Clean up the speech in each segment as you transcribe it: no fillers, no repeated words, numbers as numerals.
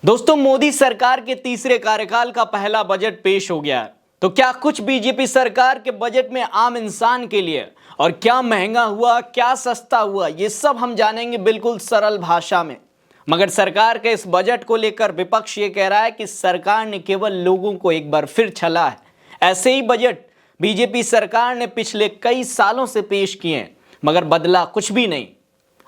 दोस्तों, मोदी सरकार के तीसरे कार्यकाल का पहला बजट पेश हो गया है। तो क्या कुछ बीजेपी सरकार के बजट में आम इंसान के लिए और क्या महंगा हुआ, क्या सस्ता हुआ, ये सब हम जानेंगे बिल्कुल सरल भाषा में। मगर सरकार के इस बजट को लेकर विपक्ष ये कह रहा है कि सरकार ने केवल लोगों को एक बार फिर छला है। ऐसे ही बजट बीजेपी सरकार ने पिछले कई सालों से पेश किए हैं, मगर बदला कुछ भी नहीं।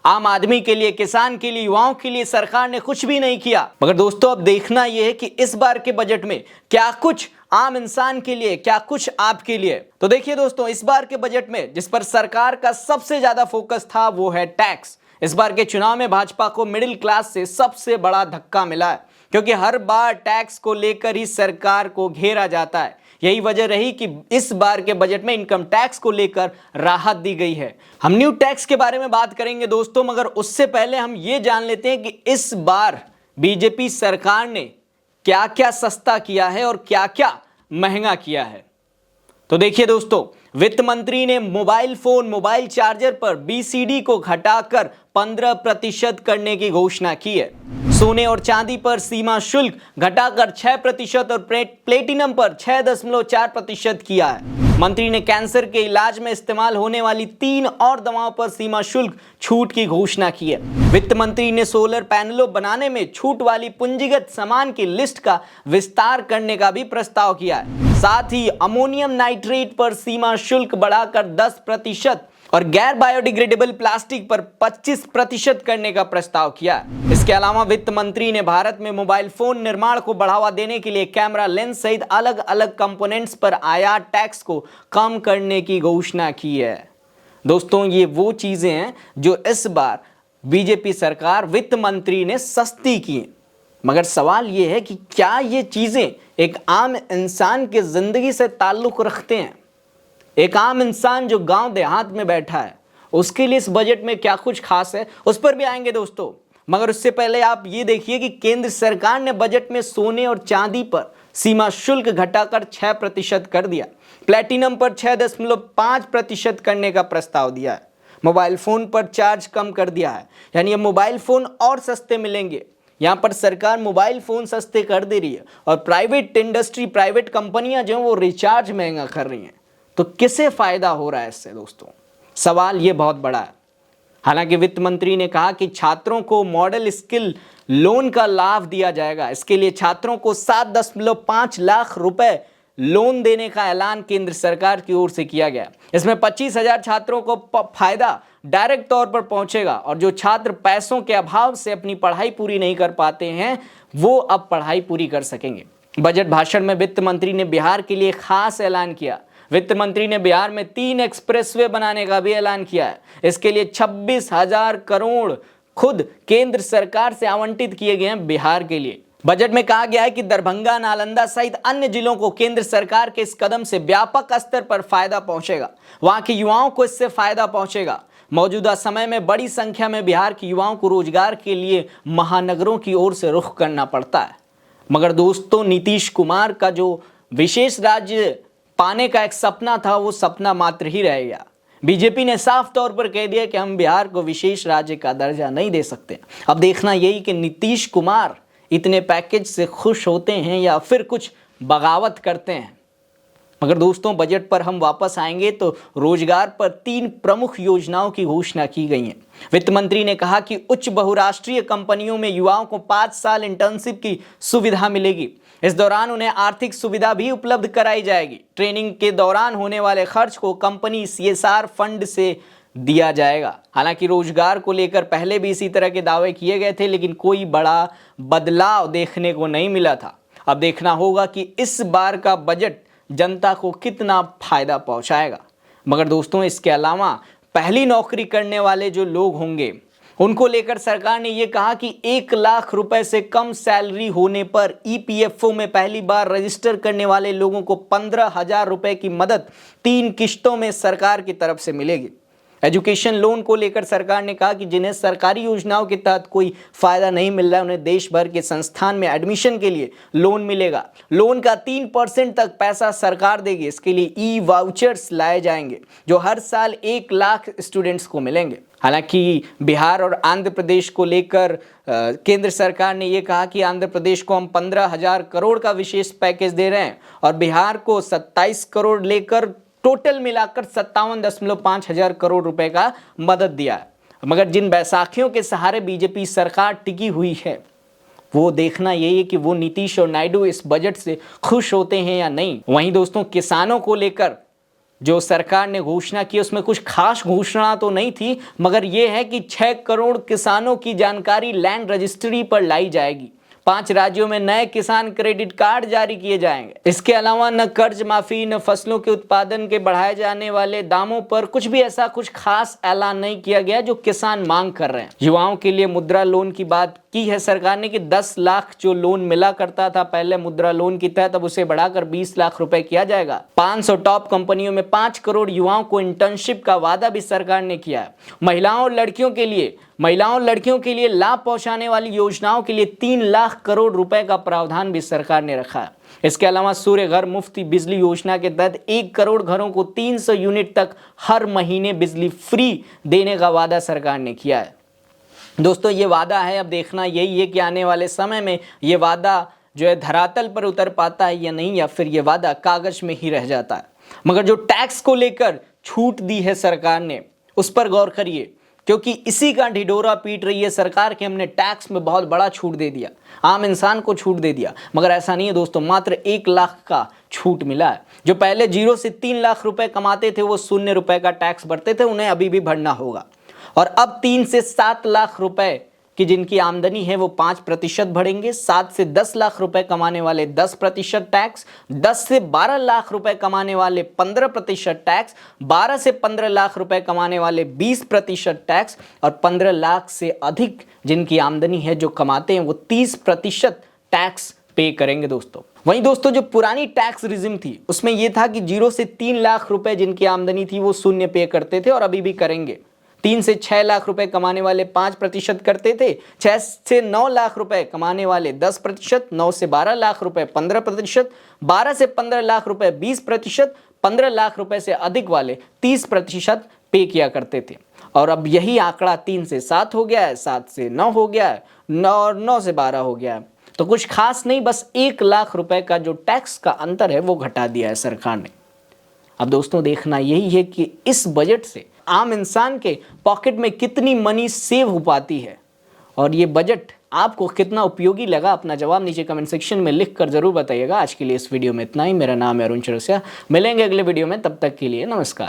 आम आदमी के लिए, किसान के लिए, युवाओं के लिए सरकार ने कुछ भी नहीं किया। मगर दोस्तों, अब देखना यह है कि इस बार के बजट में क्या कुछ आम इंसान के लिए, क्या कुछ आपके लिए। तो देखिए दोस्तों, इस बार के बजट में जिस पर सरकार का सबसे ज्यादा फोकस था वो है टैक्स। इस बार के चुनाव में भाजपा को मिडिल क्लास से सबसे बड़ा धक्का मिला है, क्योंकि हर बार टैक्स को लेकर ही सरकार को घेरा जाता है। यही वजह रही कि इस बार के बजट में इनकम टैक्स को लेकर राहत दी गई है। हम न्यू टैक्स के बारे में बात करेंगे दोस्तों, मगर उससे पहले हम ये जान लेते हैं कि इस बार बीजेपी सरकार ने क्या क्या सस्ता किया है और क्या क्या महंगा किया है। तो देखिए दोस्तों, वित्त मंत्री ने मोबाइल फोन, मोबाइल चार्जर पर बीसीडी को घटाकर 15% करने की घोषणा की है। सोने और चांदी पर सीमा शुल्क घटाकर 6% और प्लेटिनम पर 6.4% किया है। मंत्री ने कैंसर के इलाज में इस्तेमाल होने वाली 3 और दवाओं पर सीमा शुल्क छूट की घोषणा की है। वित्त मंत्री ने सोलर पैनलों बनाने में छूट वाली पूंजीगत सामान की लिस्ट का विस्तार करने का भी प्रस्ताव किया है। साथ ही अमोनियम नाइट्रेट पर सीमा शुल्क बढ़ाकर 10% और गैर बायोडिग्रेडेबल प्लास्टिक पर 25% करने का प्रस्ताव किया है। इसके अलावा वित्त मंत्री ने भारत में मोबाइल फोन निर्माण को बढ़ावा देने के लिए कैमरा लेंस सहित अलग अलग कंपोनेंट्स पर आयात टैक्स को कम करने की घोषणा की है। दोस्तों, ये वो चीजें हैं जो इस बार बीजेपी सरकार, वित्त मंत्री ने सस्ती की। मगर सवाल ये है कि क्या ये चीजें एक आम इंसान की जिंदगी से ताल्लुक रखते हैं? एक आम इंसान जो गांव देहात में बैठा है, उसके लिए इस बजट में क्या कुछ खास है, उस पर भी आएंगे दोस्तों। मगर उससे पहले आप ये देखिए कि केंद्र सरकार ने बजट में सोने और चांदी पर सीमा शुल्क घटाकर 6% कर दिया, प्लेटिनम पर 6.5% करने का प्रस्ताव दिया है, मोबाइल फोन पर चार्ज कम कर दिया है, यानी अब मोबाइल फोन और सस्ते मिलेंगे। यहाँ पर सरकार मोबाइल फोन सस्ते कर दे रही है और प्राइवेट इंडस्ट्री, प्राइवेट कंपनियां जो हैं वो रिचार्ज महंगा कर रही हैं। तो किसे फायदा हो रहा है इससे दोस्तों? सवाल ये बहुत बड़ा है। हालांकि वित्त मंत्री ने कहा कि छात्रों को मॉडल स्किल लोन का लाभ दिया जाएगा। इसके लिए छात्रों को 7.5 लाख रुपए लोन देने का ऐलान केंद्र सरकार की ओर से किया गया। इसमें 25,000 छात्रों को फायदा डायरेक्ट तौर पर पहुंचेगा और जो छात्र पैसों के अभाव से अपनी पढ़ाई पूरी नहीं कर पाते हैं, वो अब पढ़ाई पूरी कर सकेंगे। बजट भाषण में वित्त मंत्री ने बिहार के लिए खास ऐलान किया। वित्त मंत्री ने बिहार में 3 एक्सप्रेसवे बनाने का भी ऐलान किया है। इसके लिए 26,000 करोड़ खुद केंद्र सरकार से आवंटित किए गए हैं बिहार के लिए। बजट में कहा गया है कि दरभंगा, नालंदा सहित अन्य जिलों को केंद्र सरकार के इस कदम से व्यापक स्तर पर फायदा पहुंचेगा। वहां के युवाओं को इससे फायदा पहुंचेगा। मौजूदा समय में बड़ी संख्या में बिहार के युवाओं को रोजगार के लिए महानगरों की ओर से रुख करना पड़ता है। मगर दोस्तों, नीतीश कुमार का जो विशेष राज्य पाने का एक सपना था, वो सपना मात्र ही रह गया। बीजेपी ने साफ तौर पर कह दिया कि हम बिहार को विशेष राज्य का दर्जा नहीं दे सकते। अब देखना यही कि नीतीश कुमार इतने पैकेज से खुश होते हैं या फिर कुछ बगावत करते हैं। मगर दोस्तों, बजट पर हम वापस आएंगे तो रोजगार पर 3 प्रमुख योजनाओं की घोषणा की गई है। वित्त मंत्री ने कहा कि उच्च बहुराष्ट्रीय कंपनियों में युवाओं को 5 साल इंटर्नशिप की सुविधा मिलेगी। इस दौरान उन्हें आर्थिक सुविधा भी उपलब्ध कराई जाएगी। ट्रेनिंग के दौरान होने वाले खर्च को कंपनी CSR फंड से दिया जाएगा। हालांकि रोजगार को लेकर पहले भी इसी तरह के दावे किए गए थे, लेकिन कोई बड़ा बदलाव देखने को नहीं मिला था। अब देखना होगा कि इस बार का बजट जनता को कितना फायदा पहुंचाएगा। मगर दोस्तों, इसके अलावा पहली नौकरी करने वाले जो लोग होंगे, उनको लेकर सरकार ने यह कहा कि 1 लाख रुपए से कम सैलरी होने पर EPFO में पहली बार रजिस्टर करने वाले लोगों को 15,000 रुपए की मदद 3 किश्तों में सरकार की तरफ से मिलेगी। एजुकेशन लोन को लेकर सरकार ने कहा कि जिन्हें सरकारी योजनाओं के तहत कोई फायदा नहीं मिल रहा है उन्हें देश भर के संस्थान में एडमिशन के लिए लोन मिलेगा। लोन का 3% तक पैसा सरकार देगी। इसके लिए ई वाउचर्स लाए जाएंगे जो हर साल 1 लाख स्टूडेंट्स को मिलेंगे। हालांकि बिहार और आंध्र प्रदेश को लेकर केंद्र सरकार ने यह कहा कि आंध्र प्रदेश को हम 15,000 करोड़ का विशेष पैकेज दे रहे हैं और बिहार को 27 करोड़ लेकर टोटल मिलाकर 57.5 हजार करोड़ रुपए का मदद दिया है। मगर जिन बैसाखियों के सहारे बीजेपी सरकार टिकी हुई है वो देखना यही है कि वो नीतीश और नायडू इस बजट से खुश होते हैं या नहीं। वहीं दोस्तों, किसानों को लेकर जो सरकार ने घोषणा की उसमें कुछ खास घोषणा तो नहीं थी, मगर यह है कि 6 करोड़ किसानों की जानकारी लैंड रजिस्ट्री पर लाई जाएगी। 5 राज्यों में नए किसान क्रेडिट कार्ड जारी किए जाएंगे। इसके अलावा न कर्ज माफी, न फसलों के उत्पादन के बढ़ाए जाने वाले दामों पर कुछ भी ऐसा कुछ खास ऐलान नहीं किया गया जो किसान मांग कर रहे हैं। युवाओं के लिए मुद्रा लोन की बात की है सरकार ने कि 10 लाख जो लोन मिला करता था पहले मुद्रा लोन की तहत, अब उसे बढ़ाकर 20 लाख रुपए किया जाएगा। 500 टॉप कंपनियों में 5 करोड़ युवाओं को इंटर्नशिप का वादा भी सरकार ने किया है। महिलाओं और लड़कियों के लिए लाभ पहुंचाने वाली योजनाओं के लिए 3 लाख करोड़ रुपए का प्रावधान भी सरकार ने रखा है। इसके अलावा सूर्य घर मुफ्त बिजली योजना के तहत 1 करोड़ घरों को 300 यूनिट तक हर महीने बिजली फ्री देने का वादा सरकार ने किया है। दोस्तों, ये वादा है, अब देखना यही है कि आने वाले समय में ये वादा जो है धरातल पर उतर पाता है या नहीं, या फिर ये वादा कागज में ही रह जाता है। मगर जो टैक्स को लेकर छूट दी है सरकार ने उस पर गौर करिए, क्योंकि इसी का ढिढोरा पीट रही है सरकार कि हमने टैक्स में बहुत बड़ा छूट दे दिया, आम इंसान को छूट दे दिया। मगर ऐसा नहीं है दोस्तों, मात्र 1 लाख का छूट मिला है। जो पहले 0 से 3 लाख रुपए कमाते थे वो 0 रुपए का टैक्स भरते थे, उन्हें अभी भी भरना होगा। और अब 3 से 7 लाख रुपए कि जिनकी आमदनी है वो 5% भरेंगे। 7 से 10 लाख रुपए कमाने वाले 10% टैक्स, 10 से 12 लाख रुपए कमाने वाले 15% टैक्स, 12 से 15 लाख रुपए कमाने वाले 20% टैक्स और 15 लाख से अधिक जिनकी आमदनी है जो कमाते हैं वो 30% टैक्स पे करेंगे दोस्तों। वहीं दोस्तों, जो पुरानी टैक्स रिजिम थी उसमें यह था कि 0 से 3 लाख रुपए जिनकी आमदनी थी वो 0 पे करते थे और अभी भी करेंगे। 3 से 6 लाख रुपए कमाने वाले 5% करते थे, 6 से 9 लाख रुपए कमाने वाले 10%, 9 से 12 लाख रुपए 15%, 12 से 15 लाख रुपए 20%, 15 लाख रुपए से अधिक वाले 30% पे किया करते थे। और अब यही आंकड़ा 3 से 7 हो गया है, 7 से 9 हो गया है, 9 से 12 हो गया है। तो कुछ खास नहीं, बस 1 लाख रुपए का जो टैक्स का अंतर है वो घटा दिया है सरकार ने। अब दोस्तों, देखना यही है कि इस बजट से आम इंसान के पॉकेट में कितनी मनी सेव हो पाती है और ये बजट आपको कितना उपयोगी लगा। अपना जवाब नीचे कमेंट सेक्शन में लिखकर जरूर बताइएगा। आज के लिए इस वीडियो में इतना ही। मेरा नाम है अरुण चौरसिया। मिलेंगे अगले वीडियो में, तब तक के लिए नमस्कार।